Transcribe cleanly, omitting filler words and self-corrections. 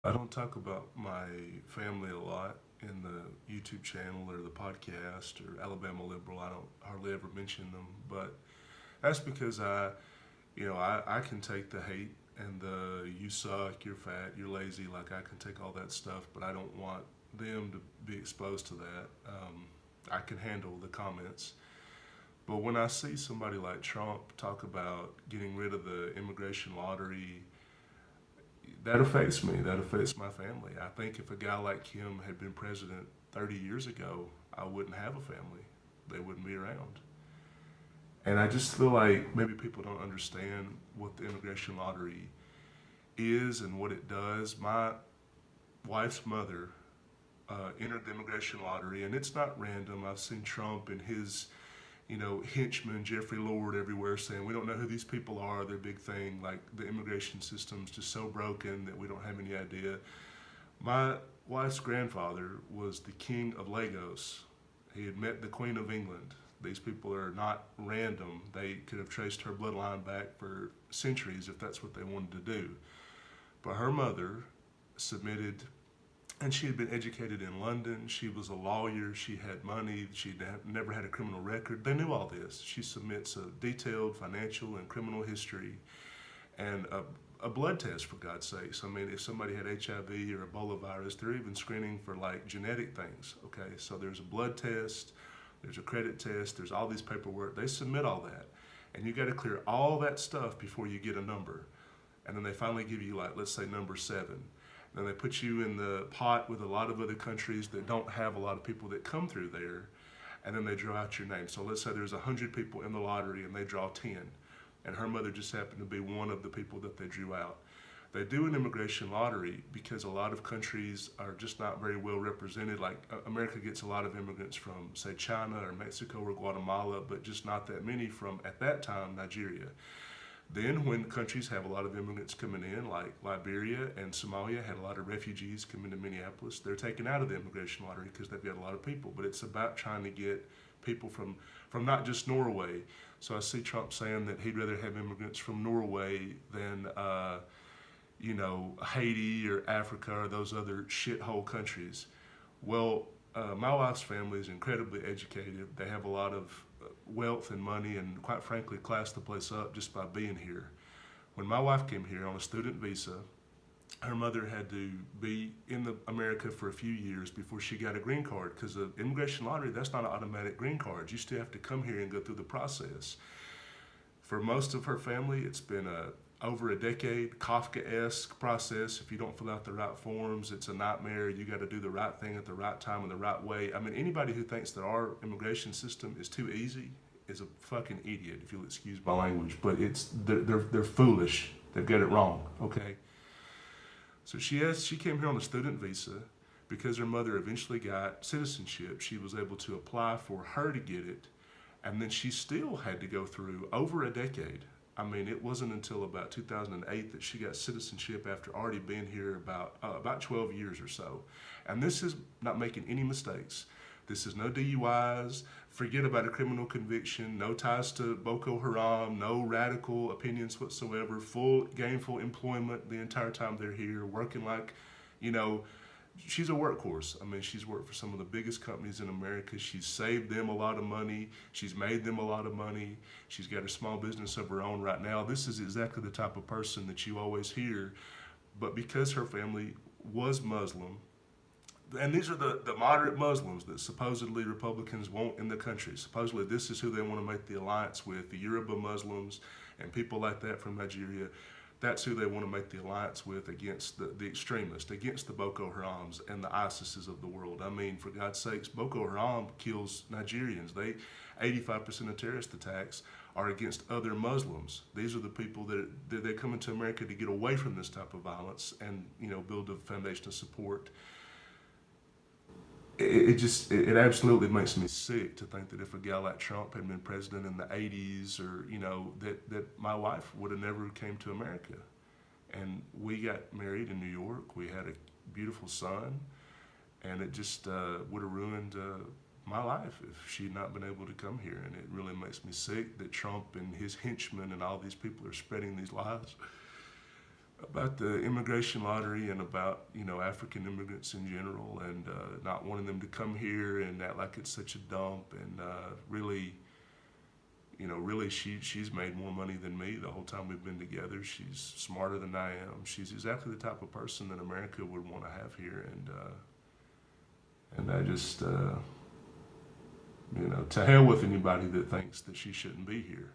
I don't talk about my family a lot in the YouTube channel or the podcast or Alabama Liberal. I don't hardly ever mention them, but that's because I can take the hate and the you suck, you're fat, you're lazy. Like I can take all that stuff, but I don't want them to be exposed to that. I can handle the comments. But when I see somebody like Trump talk about getting rid of the immigration lottery, that affects me. That affects my family. I think if a guy like him had been president 30 years ago, I wouldn't have a family. They wouldn't be around. And I just feel like maybe people don't understand what the immigration lottery is and what it does. My wife's mother entered the immigration lottery, and it's not random. I've seen Trump and his henchman Jeffrey Lord everywhere saying we don't know who these people are. Their big thing, like the immigration system's just so broken that we don't have any idea. My wife's grandfather was the king of Lagos. He had met the Queen of England. These people are not random. They could have traced her bloodline back for centuries if that's what they wanted to do. But her mother submitted, and she had been educated in London. She was a lawyer. She had money. She'd never had a criminal record. They knew all this. She submits a detailed financial and criminal history and a blood test, for God's sakes. I mean, if somebody had HIV or Ebola virus, they're even screening for like genetic things. Okay, so there's a blood test, there's a credit test, there's all these paperwork. They submit all that, and you got to clear all that stuff before you get a number. And then they finally give you, like, let's say number 7. Then they put you in the pot with a lot of other countries that don't have a lot of people that come through there, and then they draw out your name. So let's say there's 100 people in the lottery and they draw 10, and her mother just happened to be one of the people that they drew out. They do an immigration lottery because a lot of countries are just not very well represented. Like America gets a lot of immigrants from, say, China or Mexico or Guatemala, but just not that many from, at that time, Nigeria. Then when countries have a lot of immigrants coming in, like Liberia and Somalia had a lot of refugees coming to Minneapolis, they're taken out of the immigration lottery because they've got a lot of people. But it's about trying to get people from not just Norway. So I see Trump saying that he'd rather have immigrants from Norway than Haiti or Africa or those other shithole countries. Well, my wife's family is incredibly educated. They have a lot of wealth and money and, quite frankly, class the place up just by being here. When my wife came here on a student visa, her mother had to be in America for a few years before she got a green card, because the immigration lottery, that's not an automatic green card. You still have to come here and go through the process. For most of her family, it's been over a decade, Kafka-esque process. If you don't fill out the right forms, it's a nightmare. You got to do the right thing at the right time in the right way. I mean, anybody who thinks that our immigration system is too easy is a fucking idiot, if you'll excuse my language. But they're foolish. They've got it wrong. Okay. So she came here on a student visa because her mother eventually got citizenship. She was able to apply for her to get it, and then she still had to go through over a decade. I mean, it wasn't until about 2008 that she got citizenship after already being here about 12 years or so. And this is not making any mistakes. This is no DUIs, forget about a criminal conviction, no ties to Boko Haram, no radical opinions whatsoever, full gainful employment the entire time they're here, working like, you know, she's a workhorse. I mean, she's worked for some of the biggest companies in America. She's saved them a lot of money. She's made them a lot of money. She's got a small business of her own right now. This is exactly the type of person that you always hear. But because her family was Muslim, and these are the moderate Muslims that supposedly Republicans want in the country. Supposedly this is who they want to make the alliance with, the Yoruba Muslims and people like that from Nigeria. That's who they want to make the alliance with against the extremists, against the Boko Harams and the ISISes of the world. I mean, for God's sakes, Boko Haram kills Nigerians. 85% of terrorist attacks are against other Muslims. These are the people that they come into America to get away from this type of violence and, build a foundation of support. It absolutely makes me sick to think that if a guy like Trump had been president in the 80s, or that my wife would have never came to America. And we got married in New York. We had a beautiful son, and it just would have ruined my life if she had not been able to come here. And it really makes me sick that Trump and his henchmen and all these people are spreading these lies. about the immigration lottery and about African immigrants in general, and not wanting them to come here and act like it's such a dump, and really, really she's made more money than me the whole time we've been together. She's smarter than I am. She's exactly the type of person that America would want to have here, and I just to hell with anybody that thinks that she shouldn't be here.